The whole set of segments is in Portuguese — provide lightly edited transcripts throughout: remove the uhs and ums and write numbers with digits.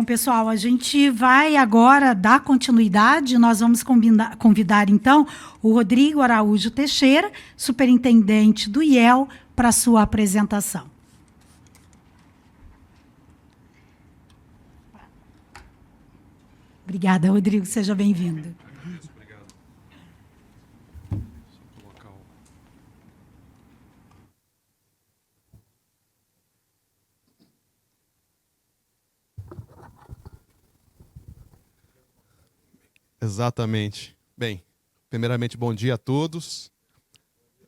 Bom, pessoal, a gente vai agora dar continuidade. Nós vamos convidar, então, o Rodrigo Araújo Teixeira, superintendente do IEL, para a sua apresentação. Obrigada, Rodrigo. Seja bem-vindo. Obrigado. Só colocar o... Exatamente. Bem, primeiramente, bom dia a todos.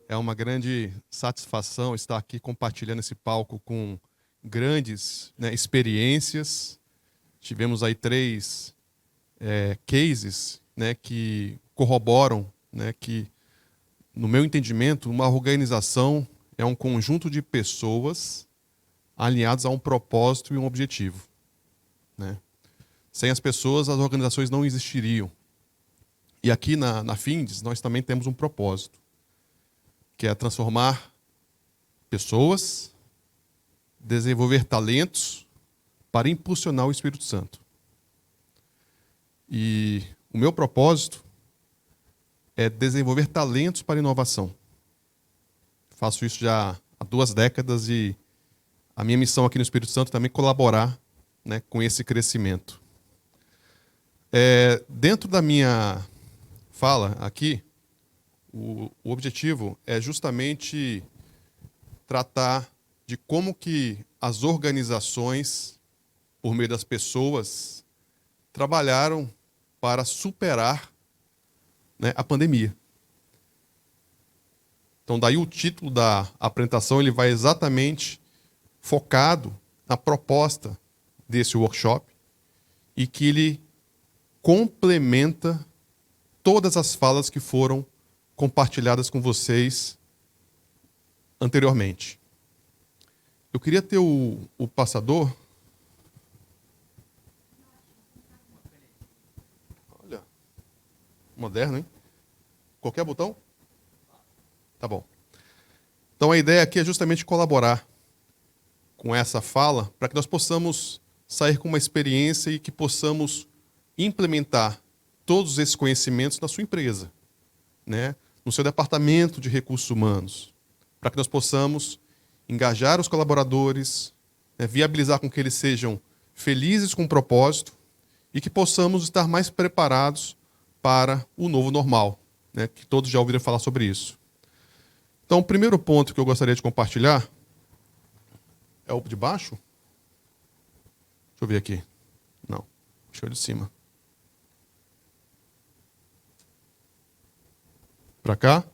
É uma grande satisfação estar aqui compartilhando esse palco com grandes, experiências. Tivemos aí 3 cases, que corroboram, que, no meu entendimento, uma organização é um conjunto de pessoas alinhadas a um propósito e um objetivo. Sem as pessoas, as organizações não existiriam. E aqui na Findes, nós também temos um propósito, que é transformar pessoas, desenvolver talentos para impulsionar o Espírito Santo. E o meu propósito é desenvolver talentos para inovação. Faço isso já há 2 décadas e a minha missão aqui no Espírito Santo também é colaborar, com esse crescimento. Dentro da minha fala aqui, o objetivo é justamente tratar de como que as organizações, por meio das pessoas, trabalharam para superar, a pandemia. Então, daí o título da apresentação ele vai exatamente focado na proposta desse workshop e que ele complementa todas as falas que foram compartilhadas com vocês anteriormente. Eu queria ter o passador. Olha, moderno, hein? Qualquer botão? Tá bom. Então a ideia aqui é justamente colaborar com essa fala para que nós possamos sair com uma experiência e que possamos implementar todos esses conhecimentos na sua empresa, no seu departamento de recursos humanos, para que nós possamos engajar os colaboradores, viabilizar com que eles sejam felizes com o propósito e que possamos estar mais preparados para o novo normal, que todos já ouviram falar sobre isso. Então, o primeiro ponto que eu gostaria de compartilhar é o de baixo. Deixa eu ver aqui. Não, acho que é o de cima. Para cá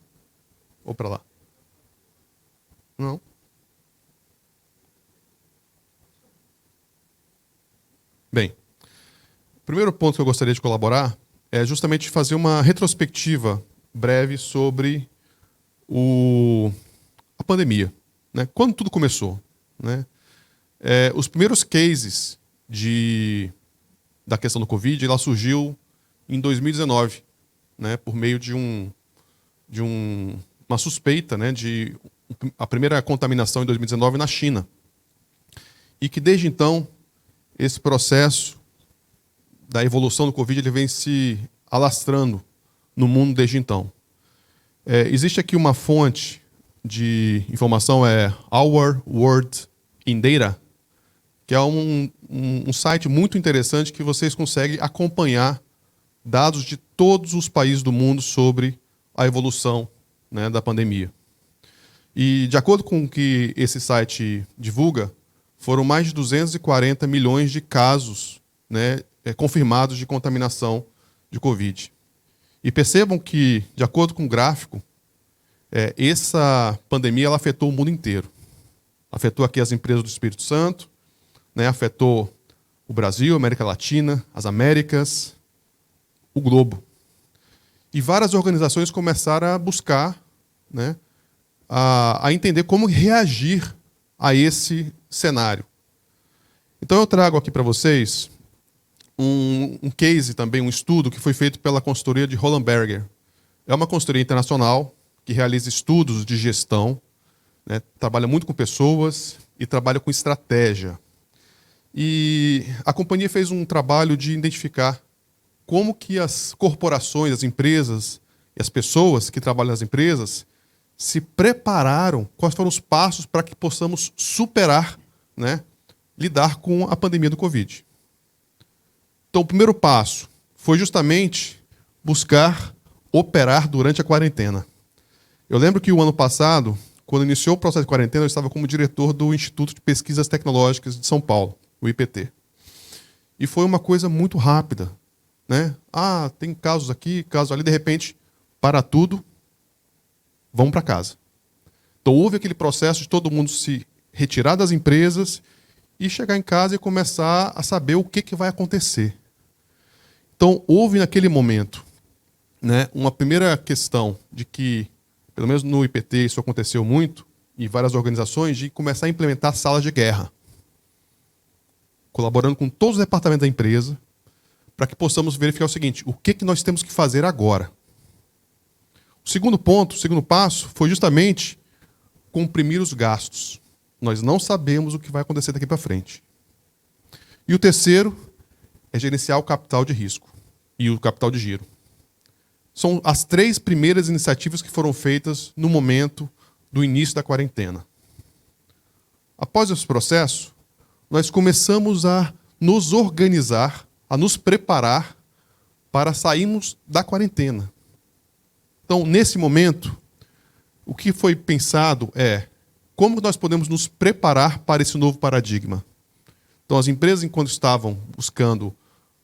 ou para lá? Não. Bem, o primeiro ponto que eu gostaria de colaborar é justamente fazer uma retrospectiva breve sobre a pandemia. Quando tudo começou. Os primeiros cases da questão do Covid, ela surgiu em 2019, por meio de uma suspeita, de a primeira contaminação em 2019 na China. E que desde então, esse processo da evolução do Covid ele vem se alastrando no mundo desde então. Existe aqui uma fonte de informação, Our World in Data, que é um site muito interessante que vocês conseguem acompanhar dados de todos os países do mundo sobre a evolução, da pandemia. E, de acordo com o que esse site divulga, foram mais de 240 milhões de casos confirmados de contaminação de Covid. E percebam que, de acordo com o gráfico, essa pandemia ela afetou o mundo inteiro. Afetou aqui as empresas do Espírito Santo, afetou o Brasil, a América Latina, as Américas, o globo. E várias organizações começaram a buscar, a entender como reagir a esse cenário. Então eu trago aqui para vocês um case também, um estudo que foi feito pela consultoria de Roland Berger. É uma consultoria internacional que realiza estudos de gestão, trabalha muito com pessoas e trabalha com estratégia. E a companhia fez um trabalho de identificar como que as corporações, as empresas e as pessoas que trabalham nas empresas se prepararam, quais foram os passos para que possamos superar, né, lidar com a pandemia do Covid. Então, o primeiro passo foi justamente buscar operar durante a quarentena. Eu lembro que o ano passado, quando iniciou o processo de quarentena, eu estava como diretor do Instituto de Pesquisas Tecnológicas de São Paulo, o IPT. E foi uma coisa muito rápida, né? Ah, tem casos aqui, casos ali, de repente, para tudo, vamos para casa. Então houve aquele processo de todo mundo se retirar das empresas e chegar em casa e começar a saber o que vai acontecer. Então houve naquele momento, né, uma primeira questão de que, pelo menos no IPT isso aconteceu muito, e várias organizações, de começar a implementar salas de guerra, colaborando com todos os departamentos da empresa, para que possamos verificar o seguinte: o que nós temos que fazer agora? O segundo ponto, o segundo passo, foi justamente comprimir os gastos. Nós não sabemos o que vai acontecer daqui para frente. E o terceiro é gerenciar o capital de risco e o capital de giro. São as três primeiras iniciativas que foram feitas no momento do início da quarentena. Após esse processo, nós começamos a nos organizar, a nos preparar para sairmos da quarentena. Então, nesse momento, o que foi pensado é como nós podemos nos preparar para esse novo paradigma. Então, as empresas, enquanto estavam buscando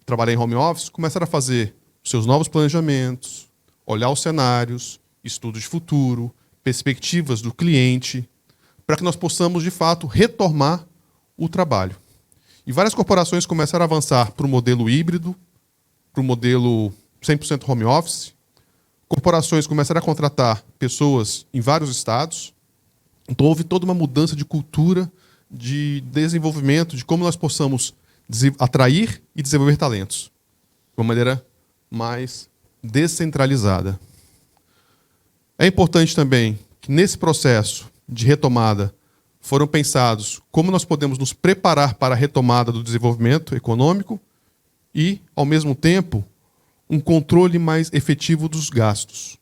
trabalhar em home office, começaram a fazer seus novos planejamentos, olhar os cenários, estudos de futuro, perspectivas do cliente, para que nós possamos, de fato, retomar o trabalho. E várias corporações começaram a avançar para o modelo híbrido, para o modelo 100% home office. Corporações começaram a contratar pessoas em vários estados. Então, houve toda uma mudança de cultura, de desenvolvimento, de como nós possamos atrair e desenvolver talentos de uma maneira mais descentralizada. É importante também que, nesse processo de retomada, foram pensados como nós podemos nos preparar para a retomada do desenvolvimento econômico e, ao mesmo tempo, um controle mais efetivo dos gastos.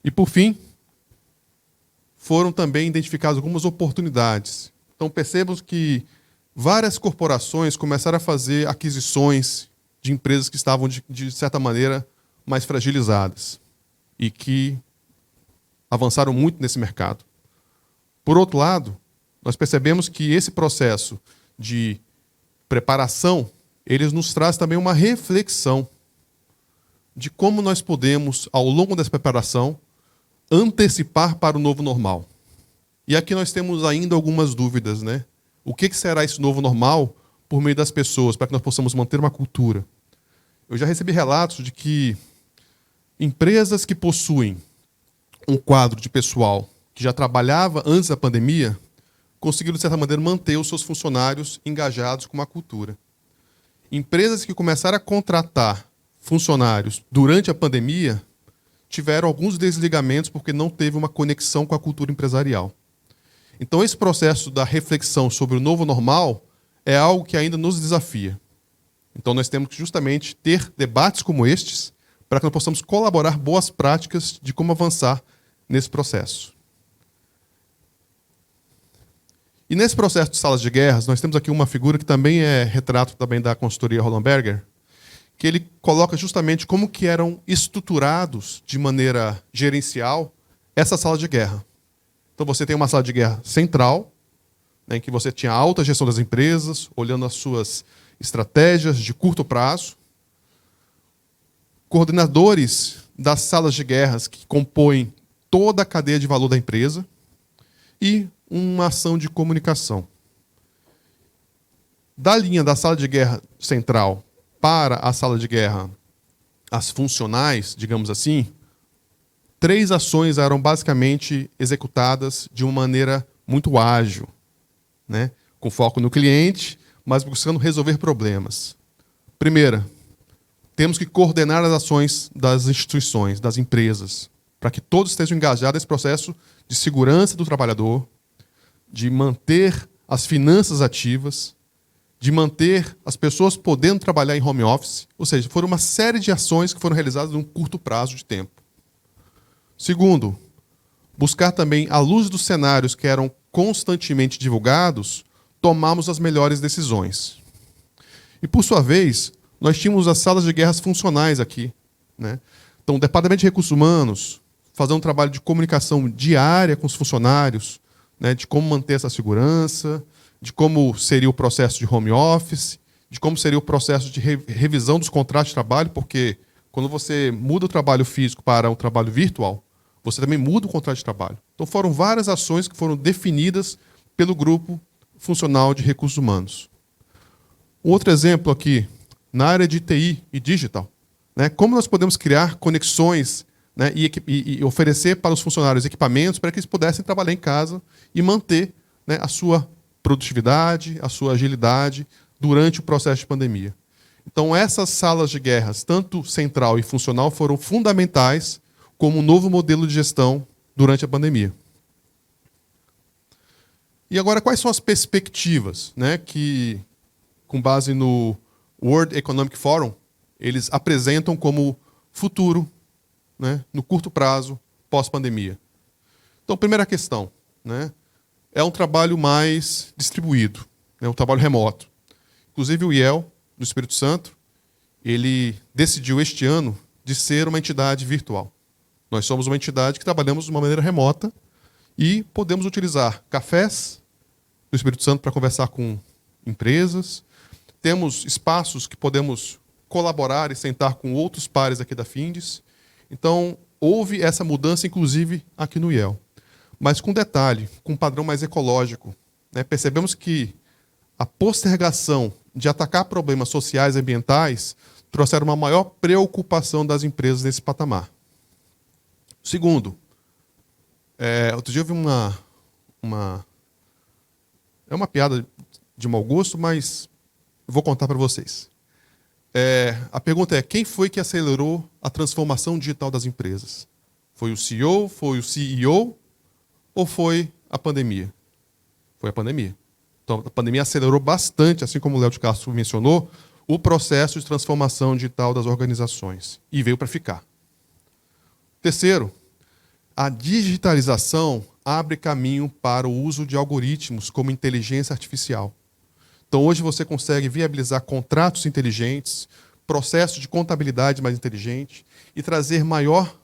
E, por fim, foram também identificadas algumas oportunidades. Então, percebam que várias corporações começaram a fazer aquisições de empresas que estavam, de certa maneira, mais fragilizadas e que avançaram muito nesse mercado. Por outro lado, nós percebemos que esse processo de preparação, ele nos traz também uma reflexão de como nós podemos, ao longo dessa preparação, antecipar para o novo normal. E aqui nós temos ainda algumas dúvidas, né? O que será esse novo normal por meio das pessoas, para que nós possamos manter uma cultura? Eu já recebi relatos de que empresas que possuem um quadro de pessoal que já trabalhava antes da pandemia, conseguiram, de certa maneira, manter os seus funcionários engajados com uma cultura. Empresas que começaram a contratar funcionários durante a pandemia tiveram alguns desligamentos porque não teve uma conexão com a cultura empresarial. Então, esse processo da reflexão sobre o novo normal é algo que ainda nos desafia. Então, nós temos que justamente ter debates como estes para que nós possamos colaborar boas práticas de como avançar nesse processo. E nesse processo de salas de guerras, nós temos aqui uma figura que também é retrato também da consultoria Roland Berger, que ele coloca justamente como que eram estruturados de maneira gerencial essa sala de guerra. Então você tem uma sala de guerra central, né, em que você tinha a alta gestão das empresas, olhando as suas estratégias de curto prazo, coordenadores das salas de guerras que compõem toda a cadeia de valor da empresa e uma ação de comunicação. Da linha da sala de guerra central para a sala de guerra, as funcionais, digamos assim, 3 ações eram basicamente executadas de uma maneira muito ágil, né? Com foco no cliente, mas buscando resolver problemas. Primeira, temos que coordenar as ações das instituições, das empresas, para que todos estejam engajados nesse processo de segurança do trabalhador, de manter as finanças ativas de manter as pessoas podendo trabalhar em home office, ou seja, foram uma série de ações que foram realizadas num curto prazo de tempo. Segundo, buscar também, à luz dos cenários que eram constantemente divulgados, tomarmos as melhores decisões. E, por sua vez, nós tínhamos as salas de guerras funcionais aqui, né? Então, o Departamento de Recursos Humanos, fazer um trabalho de comunicação diária com os funcionários, né, de como manter essa segurança, de como seria o processo de home office, de como seria o processo de revisão dos contratos de trabalho, porque quando você muda o trabalho físico para um trabalho virtual, você também muda o contrato de trabalho. Então, foram várias ações que foram definidas pelo grupo funcional de recursos humanos. Um outro exemplo aqui, na área de TI e digital, né, como nós podemos criar conexões, né, e oferecer para os funcionários equipamentos para que eles pudessem trabalhar em casa e manter, né, a sua produtividade, a sua agilidade durante o processo de pandemia. Então, essas salas de guerras, tanto central e funcional, foram fundamentais como um novo modelo de gestão durante a pandemia. E agora, quais são as perspectivas, né, que, com base no World Economic Forum, eles apresentam como futuro, né, no curto prazo, pós-pandemia? Então, primeira questão, né, é um trabalho mais distribuído, né, um trabalho remoto. Inclusive, o IEL, do Espírito Santo, ele decidiu este ano de ser uma entidade virtual. Nós somos uma entidade que trabalhamos de uma maneira remota e podemos utilizar cafés do Espírito Santo para conversar com empresas. Temos espaços que podemos colaborar e sentar com outros pares aqui da Findes. Então, houve essa mudança, inclusive, aqui no IEL. Mas com detalhe, com um padrão mais ecológico, né? Percebemos que a postergação de atacar problemas sociais e ambientais trouxeram uma maior preocupação das empresas nesse patamar. Segundo, outro dia eu vi é uma piada de mau gosto, mas vou contar para vocês. A pergunta é, quem foi que acelerou a transformação digital das empresas? Foi o CEO, foi o CEO ou foi a pandemia? Foi a pandemia. Então, a pandemia acelerou bastante, assim como o Léo de Castro mencionou, o processo de transformação digital das organizações. E veio para ficar. Terceiro, a digitalização abre caminho para o uso de algoritmos como inteligência artificial. Então, hoje você consegue viabilizar contratos inteligentes, processos de contabilidade mais inteligente e trazer maior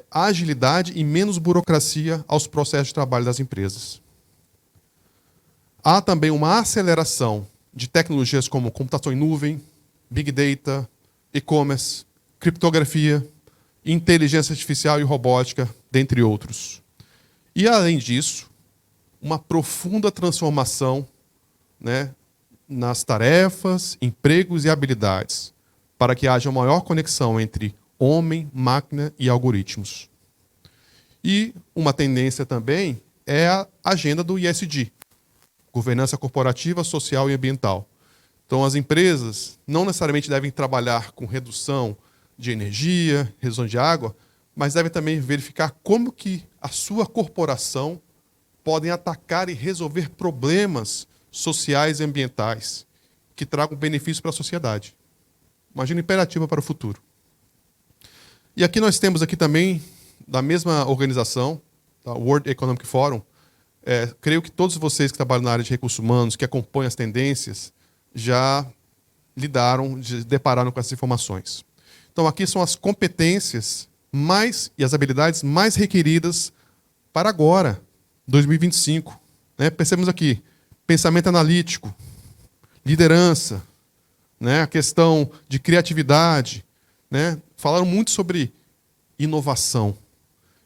agilidade e menos burocracia aos processos de trabalho das empresas. Há também uma aceleração de tecnologias como computação em nuvem, Big Data, e-commerce, criptografia, inteligência artificial e robótica, dentre outros. E, além disso, uma profunda transformação, né, nas tarefas, empregos e habilidades, para que haja maior conexão entre homem, máquina e algoritmos. E uma tendência também é a agenda do ESG, governança corporativa, social e ambiental. Então, as empresas não necessariamente devem trabalhar com redução de energia, redução de água, mas devem também verificar como que a sua corporação podem atacar e resolver problemas sociais e ambientais que tragam benefícios para a sociedade. Uma agenda imperativa para o futuro. E aqui nós temos aqui também, da mesma organização, tá, o World Economic Forum, creio que todos vocês que trabalham na área de recursos humanos, que acompanham as tendências, já depararam com essas informações. Então, aqui são as competências e as habilidades mais requeridas para agora, 2025. Né? Percebemos aqui, pensamento analítico, liderança, né? A questão de criatividade, né? Falaram muito sobre inovação.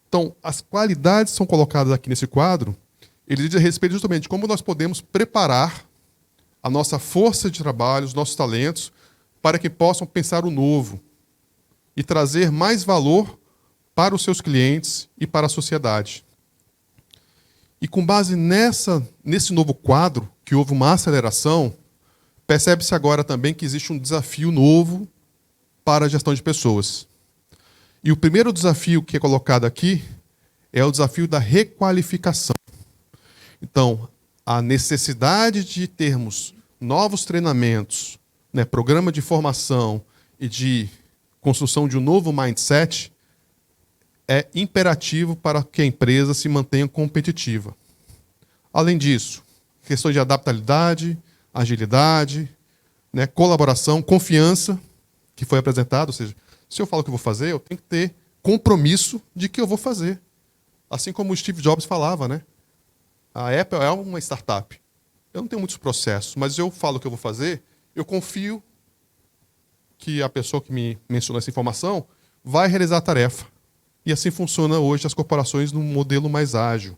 Então, as qualidades são colocadas aqui nesse quadro, ele diz a respeito justamente de como nós podemos preparar a nossa força de trabalho, os nossos talentos, para que possam pensar o novo e trazer mais valor para os seus clientes e para a sociedade. E com base nesse novo quadro, que houve uma aceleração, percebe-se agora também que existe um desafio novo para a gestão de pessoas. E o primeiro desafio que é colocado aqui é o desafio da requalificação. Então, a necessidade de termos novos treinamentos, né, programa de formação e de construção de um novo mindset é imperativo para que a empresa se mantenha competitiva. Além disso, questões de adaptabilidade, agilidade, né, colaboração, confiança, que foi apresentado, ou seja, se eu falo o que eu vou fazer, eu tenho que ter compromisso de que eu vou fazer. Assim como o Steve Jobs falava, né? A Apple é uma startup. Eu não tenho muitos processos, mas eu falo o que eu vou fazer, eu confio que a pessoa que me mencionou essa informação vai realizar a tarefa. E assim funciona hoje as corporações num modelo mais ágil.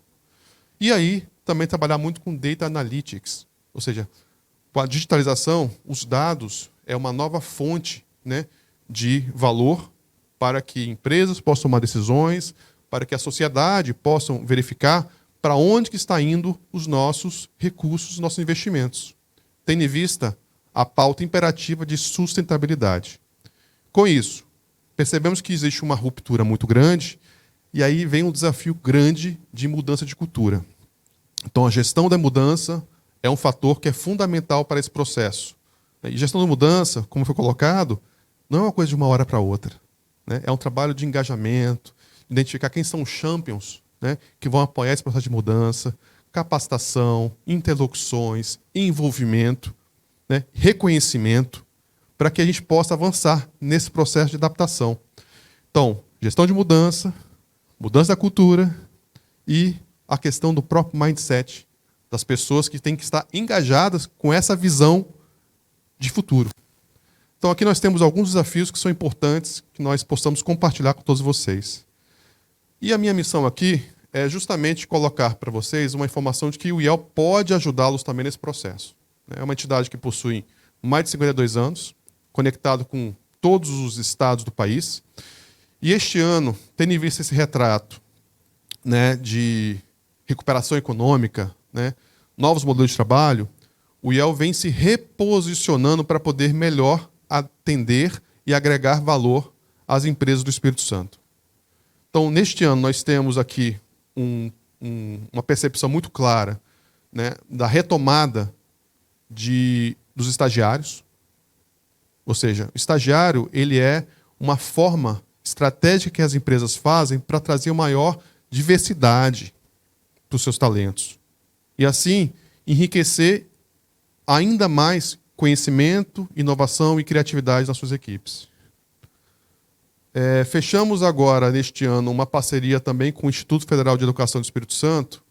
E aí, também trabalhar muito com Data Analytics, ou seja, com a digitalização, os dados é uma nova fonte, né, de valor para que empresas possam tomar decisões, para que a sociedade possa verificar para onde que está indo os nossos recursos, os nossos investimentos, tendo em vista a pauta imperativa de sustentabilidade. Com isso, percebemos que existe uma ruptura muito grande e aí vem um desafio grande de mudança de cultura. Então, a gestão da mudança é um fator que é fundamental para esse processo. E gestão da mudança, como foi colocado, não é uma coisa de uma hora para outra, né? É um trabalho de engajamento, identificar quem são os champions, né, que vão apoiar esse processo de mudança, capacitação, interlocuções, envolvimento, né, reconhecimento, para que a gente possa avançar nesse processo de adaptação. Então, gestão de mudança, mudança da cultura e a questão do próprio mindset das pessoas que têm que estar engajadas com essa visão de futuro. Então, aqui nós temos alguns desafios que são importantes que nós possamos compartilhar com todos vocês. E a minha missão aqui é justamente colocar para vocês uma informação de que o IEL pode ajudá-los também nesse processo. É uma entidade que possui mais de 52 anos, conectado com todos os estados do país. E este ano, tendo em vista esse retrato, né, de recuperação econômica, né, novos modelos de trabalho, o IEL vem se reposicionando para poder melhor atender e agregar valor às empresas do Espírito Santo. Então, neste ano, nós temos aqui uma percepção muito clara, né, da retomada dos estagiários. Ou seja, o estagiário ele é uma forma estratégica que as empresas fazem para trazer maior diversidade para os seus talentos. E assim, enriquecer ainda mais conhecimento, inovação e criatividade nas suas equipes. Fechamos agora, neste ano, uma parceria também com o Instituto Federal de Educação do Espírito Santo,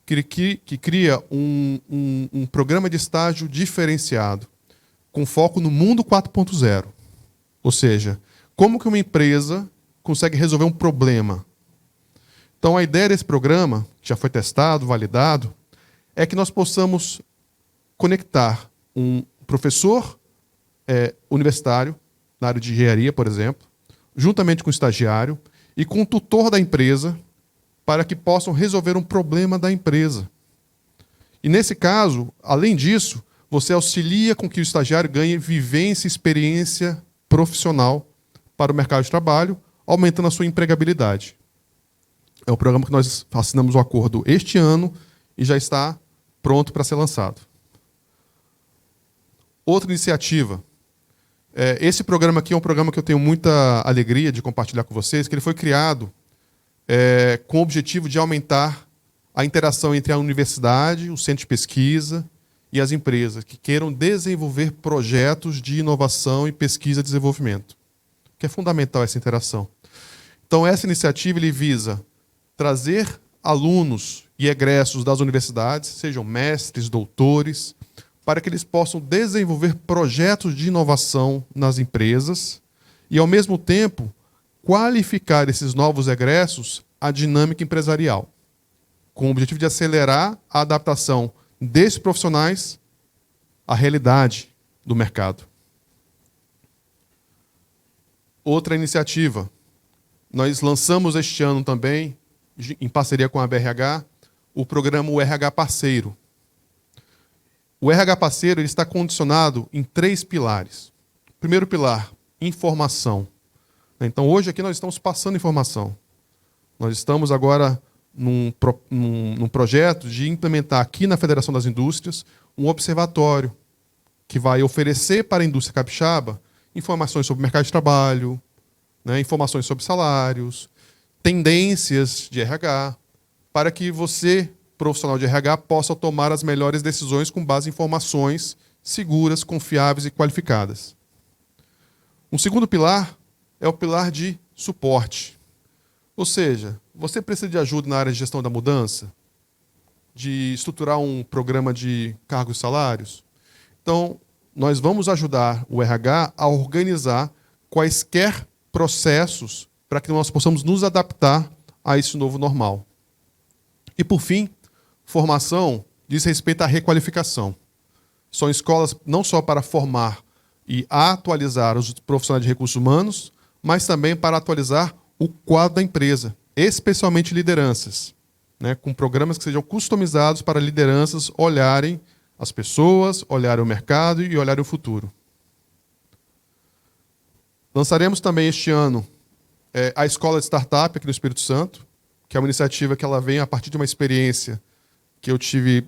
que cria um programa de estágio diferenciado, com foco no mundo 4.0. Ou seja, como que uma empresa consegue resolver um problema. Então, a ideia desse programa, que já foi testado, validado, é que nós possamos conectar um professor universitário, na área de engenharia, por exemplo, juntamente com o estagiário e com o tutor da empresa, para que possam resolver um problema da empresa. E, nesse caso, além disso, você auxilia com que o estagiário ganhe vivência e experiência profissional para o mercado de trabalho, aumentando a sua empregabilidade. É um programa que nós assinamos o acordo este ano e já está pronto para ser lançado. Outra iniciativa. Esse programa aqui é um programa que eu tenho muita alegria de compartilhar com vocês, que ele foi criado com o objetivo de aumentar a interação entre a universidade, o centro de pesquisa e as empresas que queiram desenvolver projetos de inovação e pesquisa e desenvolvimento, que é fundamental essa interação. Então, essa iniciativa ele visa trazer alunos e egressos das universidades, sejam mestres, doutores, para que eles possam desenvolver projetos de inovação nas empresas e, ao mesmo tempo, qualificar esses novos egressos à dinâmica empresarial, com o objetivo de acelerar a adaptação desses profissionais à realidade do mercado. Outra iniciativa. Nós lançamos este ano também, em parceria com a BRH, o programa RH Parceiro. O RH Parceiro ele está condicionado em 3 pilares. Primeiro pilar, informação. Então, hoje aqui nós estamos passando informação. Nós estamos agora num projeto de implementar aqui na Federação das Indústrias um observatório que vai oferecer para a indústria capixaba informações sobre o mercado de trabalho, né, informações sobre salários, tendências de RH, para que você, profissional de RH, possa tomar as melhores decisões com base em informações seguras, confiáveis e qualificadas. Um segundo pilar é o pilar de suporte. Ou seja, você precisa de ajuda na área de gestão da mudança? De estruturar um programa de cargos e salários? Então, nós vamos ajudar o RH a organizar quaisquer processos para que nós possamos nos adaptar a esse novo normal. E, por fim, formação diz respeito à requalificação. São escolas não só para formar e atualizar os profissionais de recursos humanos, mas também para atualizar o quadro da empresa, especialmente lideranças, né, com programas que sejam customizados para lideranças olharem as pessoas, olharem o mercado e olharem o futuro. Lançaremos também este ano a Escola de Startup aqui no Espírito Santo, que é uma iniciativa que ela vem a partir de uma experiência que eu tive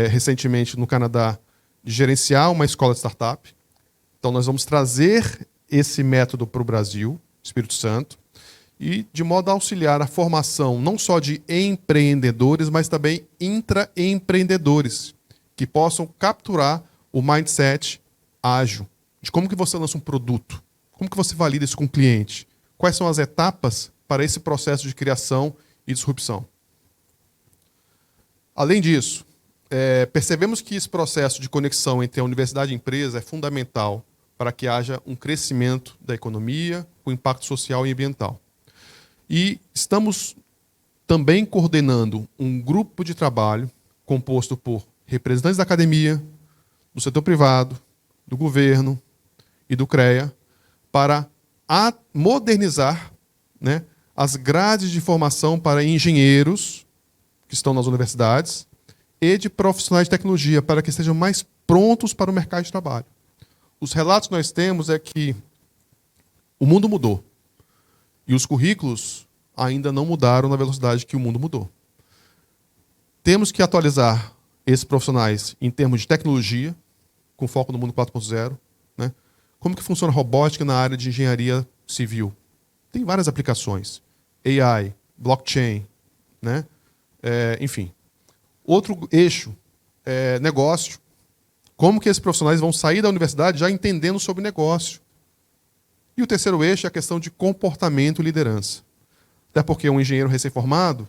recentemente no Canadá, de gerenciar uma escola de startup. Então, nós vamos trazer esse método para o Brasil, Espírito Santo, e de modo a auxiliar a formação não só de empreendedores, mas também intraempreendedores, que possam capturar o mindset ágil, de como que você lança um produto, como que você valida isso com o cliente, quais são as etapas para esse processo de criação e disrupção. Além disso, percebemos que esse processo de conexão entre a universidade e a empresa é fundamental para que haja um crescimento da economia, com impacto social e ambiental. E estamos também coordenando um grupo de trabalho composto por representantes da academia, do setor privado, do governo e do CREA, para modernizar, né, as grades de formação para engenheiros que estão nas universidades e de profissionais de tecnologia, para que sejam mais prontos para o mercado de trabalho. Os relatos que nós temos é que o mundo mudou e os currículos ainda não mudaram na velocidade que o mundo mudou. Temos que atualizar esses profissionais em termos de tecnologia, com foco no mundo 4.0, né? Como que funciona a robótica na área de engenharia civil? Tem várias aplicações. AI, blockchain, né? Enfim. Outro eixo é negócio. Como que esses profissionais vão sair da universidade já entendendo sobre negócio? E o terceiro eixo é a questão de comportamento e liderança. Até porque um engenheiro recém-formado,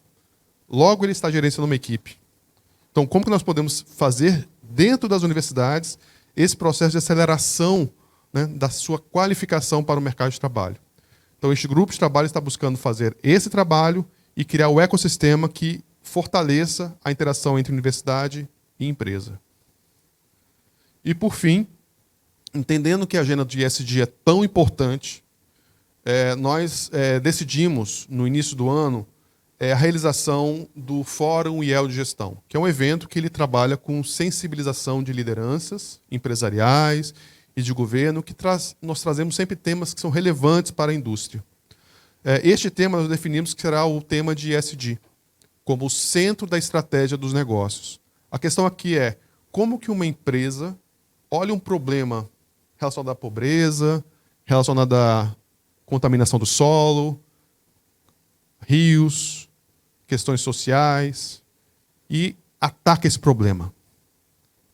logo ele está gerenciando uma equipe. Então, como que nós podemos fazer, dentro das universidades, esse processo de aceleração, né, da sua qualificação para o mercado de trabalho? Então, este grupo de trabalho está buscando fazer esse trabalho e criar o ecossistema que fortaleça a interação entre universidade e empresa. E, por fim, entendendo que a agenda de ESG é tão importante, nós decidimos, no início do ano, a realização do Fórum IEL de Gestão, que é um evento que ele trabalha com sensibilização de lideranças empresariais e de governo, que nós trazemos sempre temas que são relevantes para a indústria. Este tema nós definimos que será o tema de ESG, como o centro da estratégia dos negócios. A questão aqui é como que uma empresa olha um problema relacionado à pobreza, relacionado à contaminação do solo, rios, questões sociais, e ataca esse problema.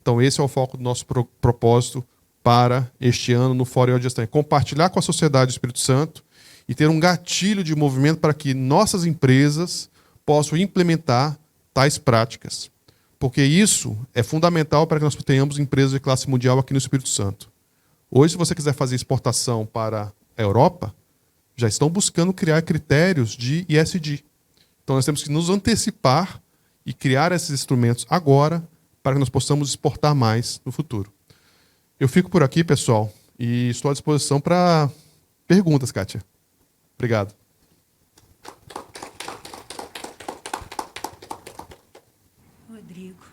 Então, esse é o foco do nosso propósito para este ano no Fórum de Gestão. É compartilhar com a sociedade do Espírito Santo e ter um gatilho de movimento para que nossas empresas possam implementar tais práticas. Porque isso é fundamental para que nós tenhamos empresas de classe mundial aqui no Espírito Santo. Hoje, se você quiser fazer exportação para a Europa, já estão buscando criar critérios de ESG. Então, nós temos que nos antecipar e criar esses instrumentos agora para que nós possamos exportar mais no futuro. Eu fico por aqui, pessoal, e estou à disposição para perguntas, Kátia. Obrigado. Rodrigo,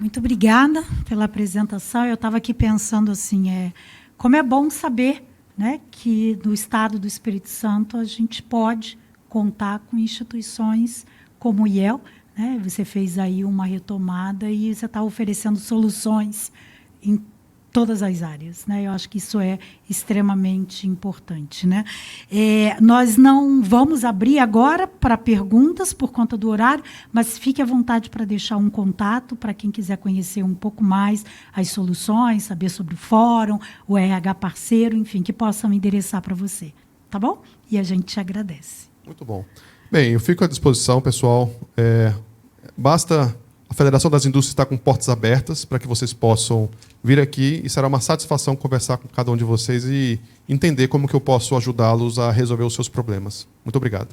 muito obrigada pela apresentação. Eu estava aqui pensando assim, como é bom saber, né, que no estado do Espírito Santo a gente pode contar com instituições como o IEL, né? Você fez aí uma retomada e você está oferecendo soluções em todas as áreas, né? Eu acho que isso é extremamente importante, né? Nós não vamos abrir agora para perguntas por conta do horário, mas fique à vontade para deixar um contato para quem quiser conhecer um pouco mais as soluções, saber sobre o fórum, o RH parceiro, enfim, que possam endereçar para você, tá bom? E a gente te agradece. Muito bom. Bem, eu fico à disposição, pessoal. Basta a Federação das Indústrias estar com portas abertas para que vocês possam vir aqui e será uma satisfação conversar com cada um de vocês e entender como que eu posso ajudá-los a resolver os seus problemas. Muito obrigado.